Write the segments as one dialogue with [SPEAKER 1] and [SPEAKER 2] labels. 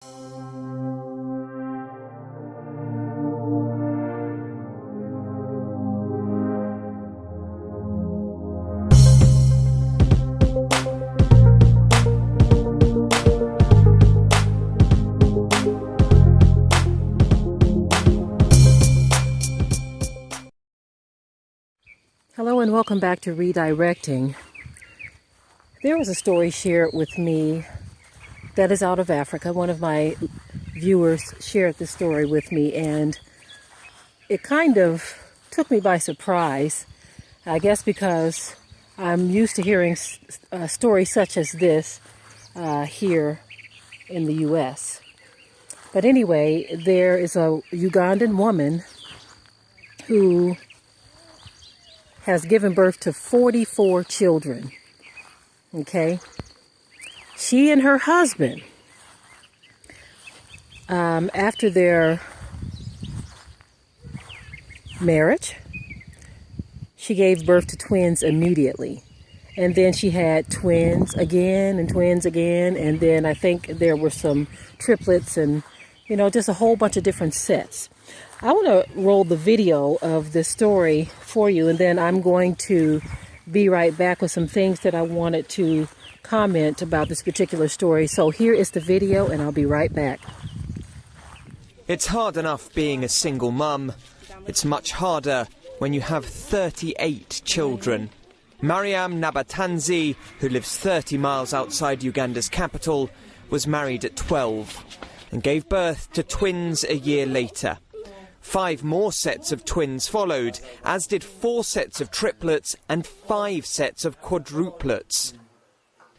[SPEAKER 1] Hello and welcome back to Redirecting. There was a story shared with me that is out of Africa. One of my viewers shared this story with me and it kind of took me by surprise. I guess because I'm used to hearing stories such as this here in the U.S. But anyway, there is a Ugandan woman who has given birth to 44 children. Okay? She and her husband, after their marriage, she gave birth to twins immediately. And then she had twins again, and then I think there were some triplets and, just a whole bunch of different sets. I want to roll the video of this story for you, and then I'm going to be right back with some things that I wanted to comment about this particular story. So here is the video, and I'll be right back.
[SPEAKER 2] It's hard enough being a single mum. It's much harder when you have 38 children. Mariam Nabatanzi, who lives 30 miles outside Uganda's capital, was married at 12 and gave birth to twins a year later. 5 more sets of twins followed, as did 4 sets of triplets and 5 sets of quadruplets.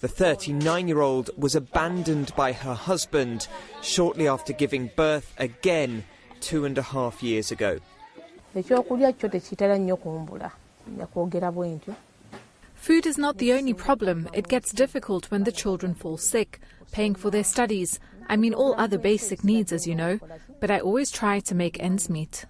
[SPEAKER 2] The 39-year-old was abandoned by her husband shortly after giving birth again 2.5 years ago.
[SPEAKER 3] Food is not the only problem. It gets difficult when the children fall sick, paying for their studies. I mean, all other basic needs, as you know, but I always try to make ends meet.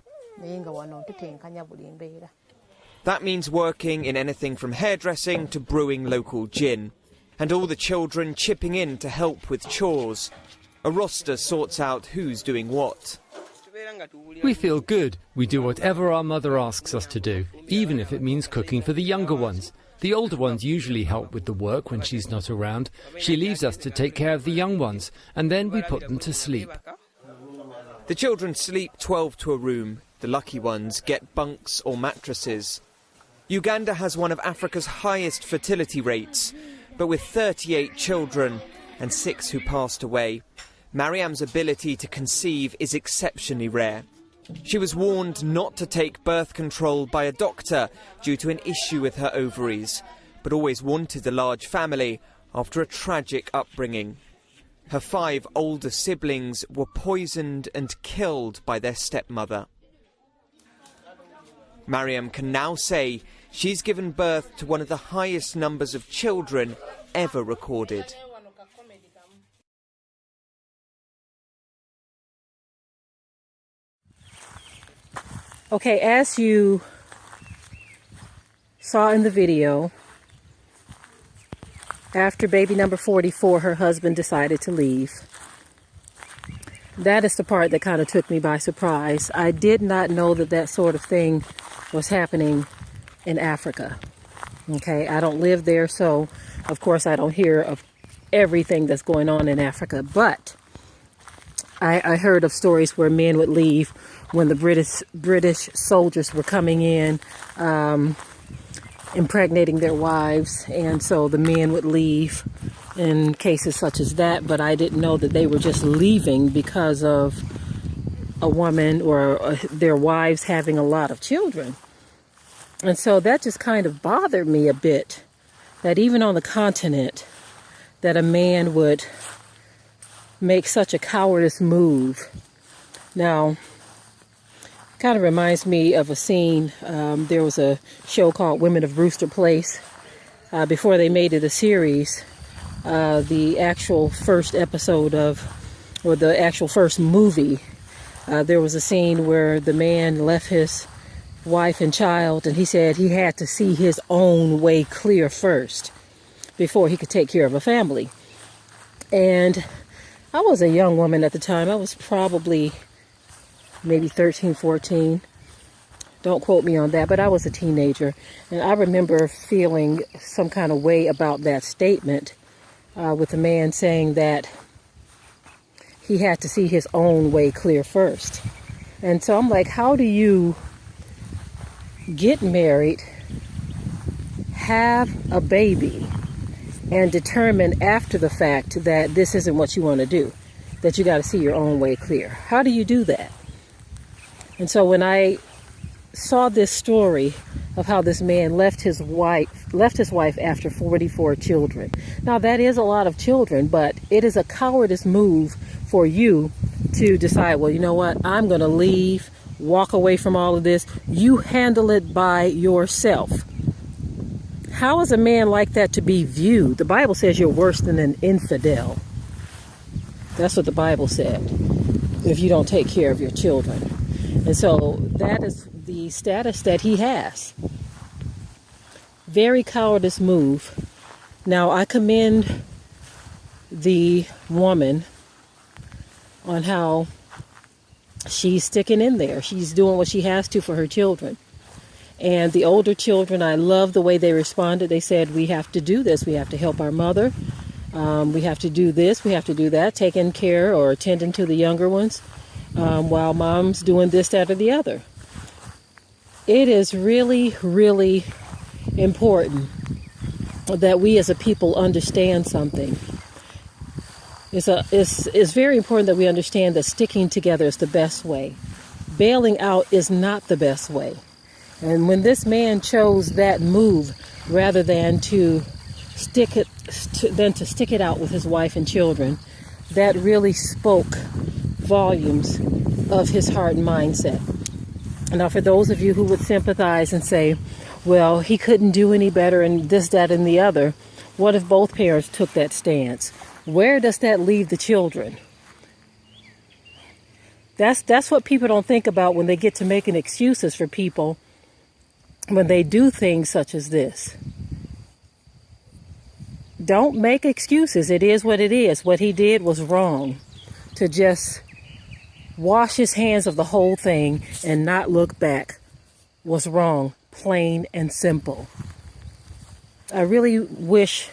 [SPEAKER 2] That means working in anything from hairdressing to brewing local gin, and all the children chipping in to help with chores. A roster sorts out who's doing what.
[SPEAKER 4] We feel good. We do whatever our mother asks us to do, even if it means cooking for the younger ones. The older ones usually help with the work when she's not around. She leaves us to take care of the young ones, and then we put them to sleep.
[SPEAKER 2] The children sleep 12 to a room. The lucky ones get bunks or mattresses. Uganda has one of Africa's highest fertility rates, but with 38 children and 6 who passed away, Mariam's ability to conceive is exceptionally rare. She was warned not to take birth control by a doctor due to an issue with her ovaries, but always wanted a large family after a tragic upbringing. Her 5 older siblings were poisoned and killed by their stepmother. Mariam can now say she's given birth to one of the highest numbers of children ever recorded.
[SPEAKER 1] Okay, as you saw in the video, after baby number 44, her husband decided to leave. That is the part that kind of took me by surprise. I did not know that that sort of thing was happening in Africa. Okay, I don't live there, so of course I don't hear of everything that's going on in Africa, but I heard of stories where men would leave when the British soldiers were coming in, impregnating their wives, and so the men would leave in cases such as that. But I didn't know that they were just leaving because of a woman or their wives having a lot of children. And so that just kind of bothered me a bit, that even on the continent, that a man would make such a cowardice move. Now, kind of reminds me of a scene. There was a show called Women of Brewster Place. Before they made it a series, the actual first episode or the actual first movie, there was a scene where the man left his wife and child, and he said he had to see his own way clear first before he could take care of a family. And I was a young woman at the time. I was probably maybe 13, 14. Don't quote me on that, but I was a teenager. And I remember feeling some kind of way about that statement with the man saying that he had to see his own way clear first. And so I'm like, how do you get married, have a baby, and determine after the fact that this isn't what you want to do, that you got to see your own way clear? How do you do that? And so when I saw this story of how this man left his wife after 44 children. Now that is a lot of children, but it is a cowardice move for you to decide, well, you know what, I'm going to leave, walk away from all of this. You handle it by yourself. How is a man like that to be viewed? The Bible says you're worse than an infidel. That's what the Bible said, if you don't take care of your children. And so that is the status that he has. Very cowardice move. Now, I commend the woman on how she's sticking in there. She's doing what she has to for her children. And the older children, I love the way they responded. They said, we have to do this. We have to help our mother. We have to do this. We have to do that. Taking care or attending to the younger ones while mom's doing this, that, or the other. It is really, really important that we as a people understand something. It's very important that we understand that sticking together is the best way. Bailing out is not the best way. And when this man chose that move rather than to stick it out with his wife and children, that really spoke volumes of his heart and mindset. Now, for those of you who would sympathize and say, well, he couldn't do any better and this, that, and the other, what if both parents took that stance? Where does that leave the children? That's what people don't think about when they get to making excuses for people when they do things such as this. Don't make excuses. It is what it is. What he did was wrong. To just wash his hands of the whole thing and not look back was wrong, plain and simple. I really wish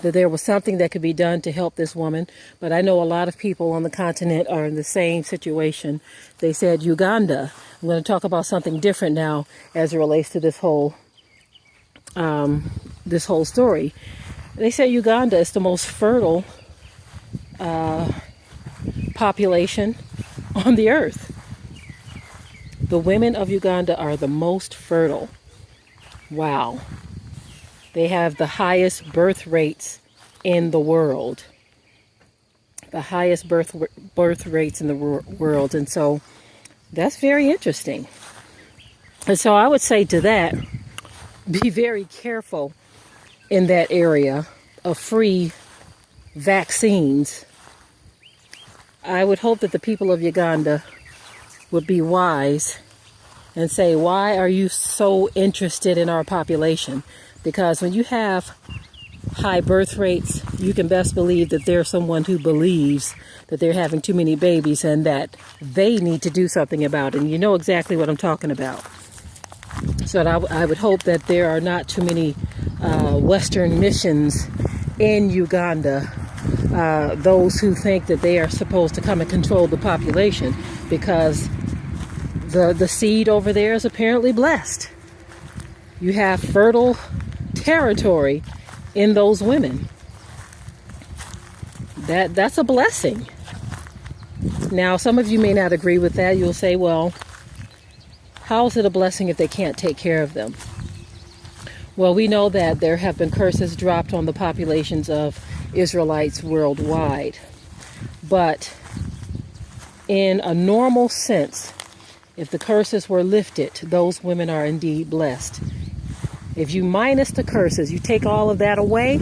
[SPEAKER 1] that there was something that could be done to help this woman, but I know a lot of people on the continent are in the same situation. They said Uganda. I'm going to talk about something different now as it relates to this whole story. They say Uganda is the most fertile population on the earth. The women of Uganda are the most fertile. Wow. They have the highest birth rates in the world. The highest birth rates in the world. And so that's very interesting. And so I would say to that, be very careful in that area of free vaccines. I would hope that the people of Uganda would be wise and say, why are you so interested in our population? Because when you have high birth rates, you can best believe that there's someone who believes that they're having too many babies and that they need to do something about it. And you know exactly what I'm talking about. So I would hope that there are not too many Western missions in Uganda, those who think that they are supposed to come and control the population, because the seed over there is apparently blessed. You have fertile territory in those women. That's a blessing. Now, some of you may not agree with that. You'll say, well, how is it a blessing if they can't take care of them? Well, we know that there have been curses dropped on the populations of Israelites worldwide. But in a normal sense, if the curses were lifted, those women are indeed blessed. If you minus the curses, you take all of that away,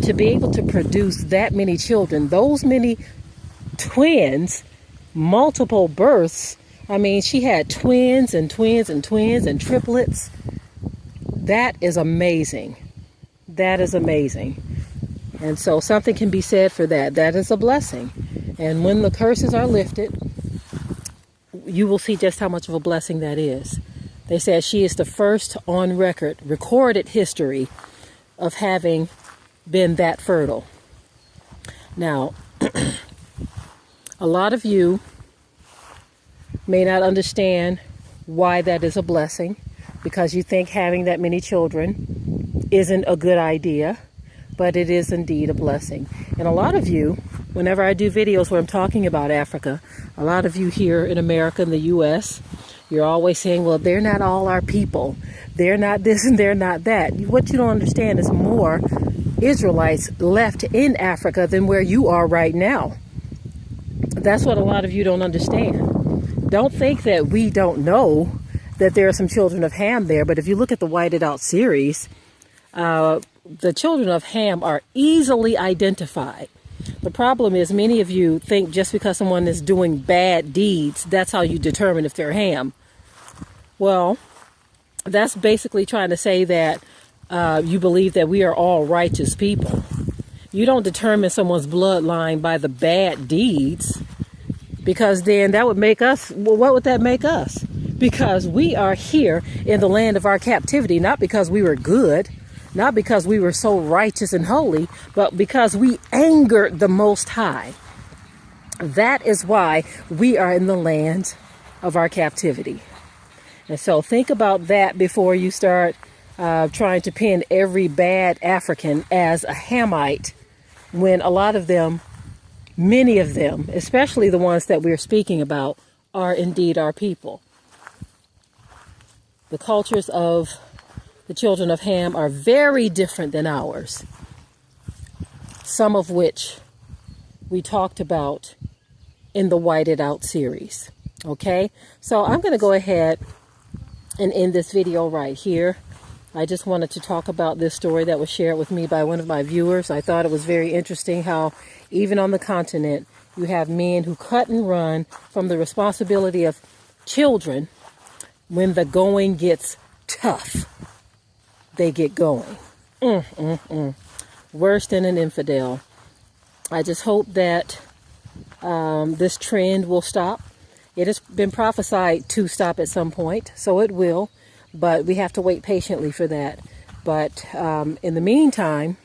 [SPEAKER 1] to be able to produce that many children, those many twins, multiple births. I mean, she had twins and twins and twins and triplets. That is amazing. That is amazing. And so something can be said for that. That is a blessing. And when the curses are lifted, you will see just how much of a blessing that is. They said she is the first on record, recorded history of having been that fertile. Now, a lot of you may not understand why that is a blessing, because you think having that many children isn't a good idea, but it is indeed a blessing. And a lot of you, whenever I do videos where I'm talking about Africa, a lot of you here in America, in the U.S., you're always saying, well, they're not all our people. They're not this and they're not that. What you don't understand is more Israelites left in Africa than where you are right now. That's what a lot of you don't understand. Don't think that we don't know that there are some children of Ham there, but if you look at the Whited Out series, the children of Ham are easily identified. The problem is many of you think just because someone is doing bad deeds, that's how you determine if they're Ham. Well, that's basically trying to say that you believe that we are all righteous people. You don't determine someone's bloodline by the bad deeds, because then that would make us, well, what would that make us? Because we are here in the land of our captivity, not because we were good, not because we were so righteous and holy, but because we angered the Most High. That is why we are in the land of our captivity. And so think about that before you start trying to pin every bad African as a Hamite, when a lot of them, many of them, especially the ones that we're speaking about, are indeed our people. The cultures of the children of Ham are very different than ours, some of which we talked about in the Whited Out series. Okay, so I'm going to go ahead and end this video right here. I just wanted to talk about this story that was shared with me by one of my viewers. I thought it was very interesting how even on the continent you have men who cut and run from the responsibility of children. When the going gets tough, they get going. Worse than an infidel. I just hope that this trend will stop. It has been prophesied to stop at some point, so it will, but we have to wait patiently for that. But in the meantime,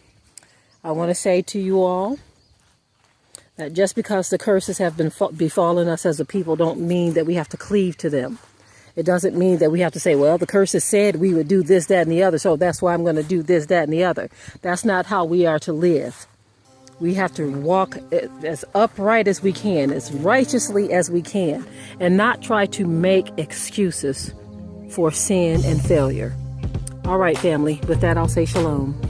[SPEAKER 1] I want to say to you all that just because the curses have been befallen us as a people don't mean that we have to cleave to them. It doesn't mean that we have to say, well, the curses said we would do this, that, and the other, so that's why I'm going to do this, that, and the other. That's not how we are to live. We have to walk as upright as we can, as righteously as we can, and not try to make excuses for sin and failure. All right, family, with that, I'll say shalom.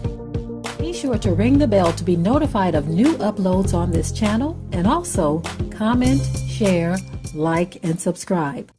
[SPEAKER 1] Be sure to ring the bell to be notified of new uploads on this channel, and also comment, share, like, and subscribe.